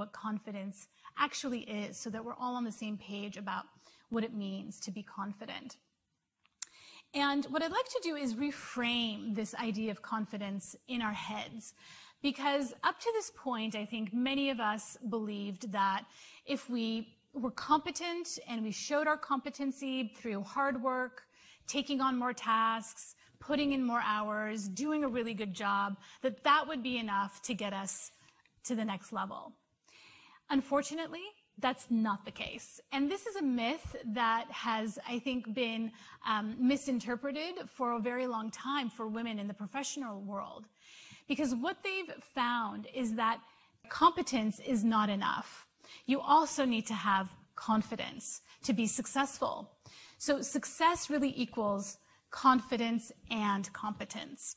what confidence actually is so that we're all on the same page about what it means to be confident. And what I'd like to do is reframe this idea of confidence in our heads, because up to this point, I think many of us believed that if we were competent and we showed our competency through hard work, taking on more tasks, putting in more hours, doing a really good job, that would be enough to get us to the next level. Unfortunately, that's not the case. And this is a myth that has, I think, been misinterpreted for a very long time for women in the professional world. Because what they've found is that competence is not enough. You also need to have confidence to be successful. So success really equals confidence and competence.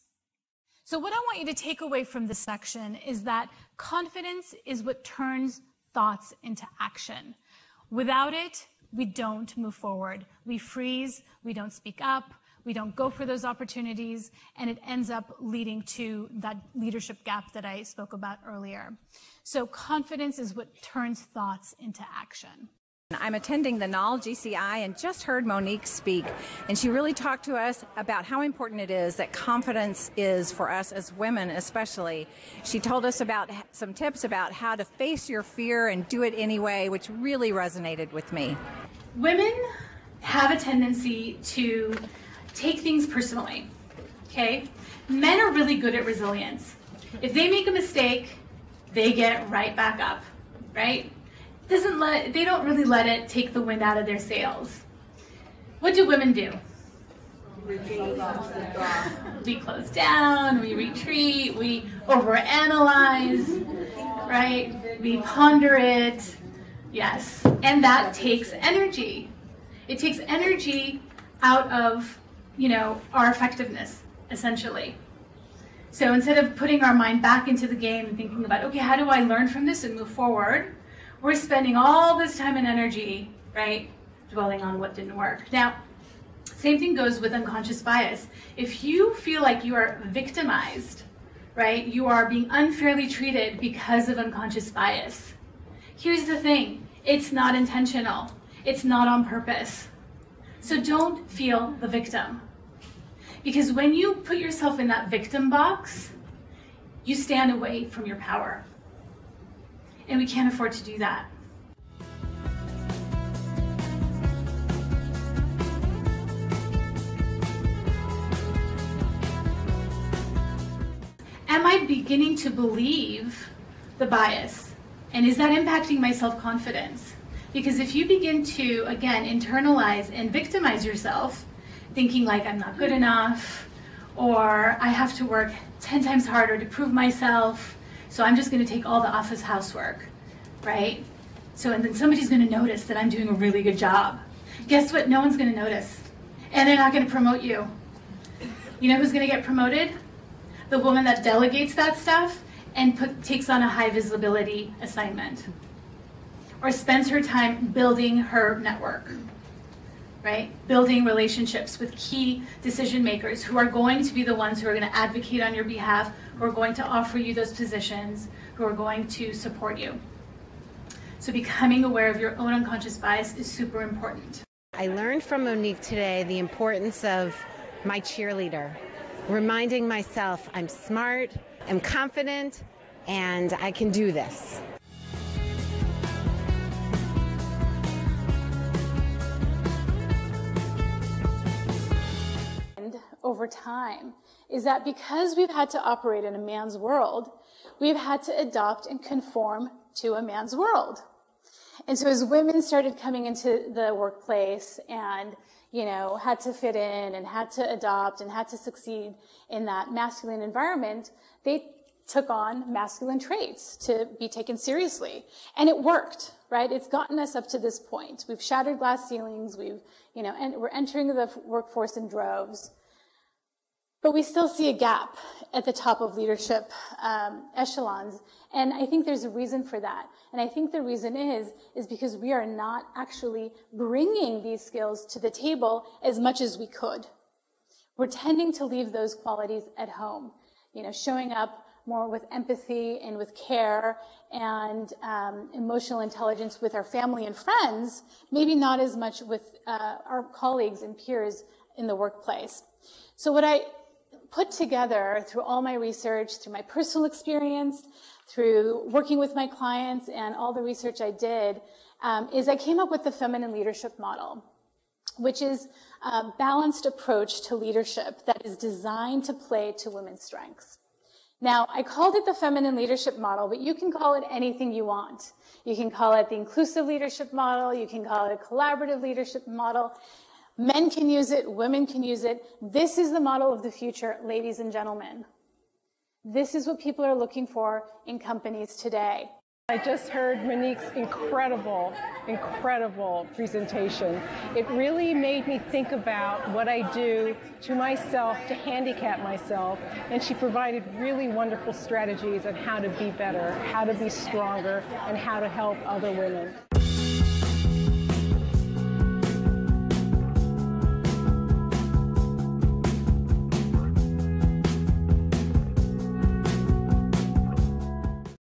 So what I want you to take away from this section is that confidence is what turns thoughts into action. Without it, we don't move forward. We freeze, we don't speak up, we don't go for those opportunities, and it ends up leading to that leadership gap that I spoke about earlier. So confidence is what turns thoughts into action. I'm attending the NAL GCI and just heard Monique speak, and she really talked to us about how important it is that confidence is for us as women especially. She told us about some tips about how to face your fear and do it anyway, which really resonated with me. Women have a tendency to take things personally, okay? Men are really good at resilience. If they make a mistake, they get right back up, right? They don't really let it take the wind out of their sails. What do women do? We close down, we retreat, we overanalyze, right? We ponder it, yes. And that takes energy. It takes energy out of, our effectiveness, essentially. So instead of putting our mind back into the game and thinking about, okay, how do I learn from this and move forward? We're spending all this time and energy, right, dwelling on what didn't work. Now, same thing goes with unconscious bias. If you feel like you are victimized, right, you are being unfairly treated because of unconscious bias. Here's the thing, it's not intentional. It's not on purpose. So don't feel the victim. Because when you put yourself in that victim box, you stand away from your power. And we can't afford to do that. Am I beginning to believe the bias? And is that impacting my self-confidence? Because if you begin to, again, internalize and victimize yourself, thinking like I'm not good enough, or I have to work 10 times harder to prove myself, so I'm just going to take all the office housework, right? So, and then somebody's going to notice that I'm doing a really good job. Guess what? No one's going to notice. And they're not going to promote you. You know who's going to get promoted? The woman that delegates that stuff and takes on a high visibility assignment. Or spends her time building her network, right? Building relationships with key decision makers who are going to be the ones who are going to advocate on your behalf, who are going to offer you those positions, who are going to support you. So becoming aware of your own unconscious bias is super important. I learned from Monique today the importance of my cheerleader, reminding myself I'm smart, I'm confident, and I can do this. Over time is that because we've had to operate in a man's world, we've had to adopt and conform to a man's world. And so as women started coming into the workplace and, had to fit in and had to adopt and had to succeed in that masculine environment, they took on masculine traits to be taken seriously. And it worked, right? It's gotten us up to this point. We've shattered glass ceilings. And we're entering the workforce in droves. But we still see a gap at the top of leadership echelons. And I think there's a reason for that. And I think the reason is because we are not actually bringing these skills to the table as much as we could. We're tending to leave those qualities at home. Showing up more with empathy and with care and emotional intelligence with our family and friends, maybe not as much with our colleagues and peers in the workplace. So what I put together through all my research, through my personal experience, through working with my clients and all the research I did, is I came up with the feminine leadership model, which is a balanced approach to leadership that is designed to play to women's strengths. Now, I called it the feminine leadership model, but you can call it anything you want. You can call it the inclusive leadership model. You can call it a collaborative leadership model. Men can use it. Women can use it. This is the model of the future, ladies and gentlemen. This is what people are looking for in companies today. I just heard Monique's incredible presentation. It really made me think about what I do to myself to handicap myself, and she provided really wonderful strategies on how to be better, how to be stronger, and how to help other women.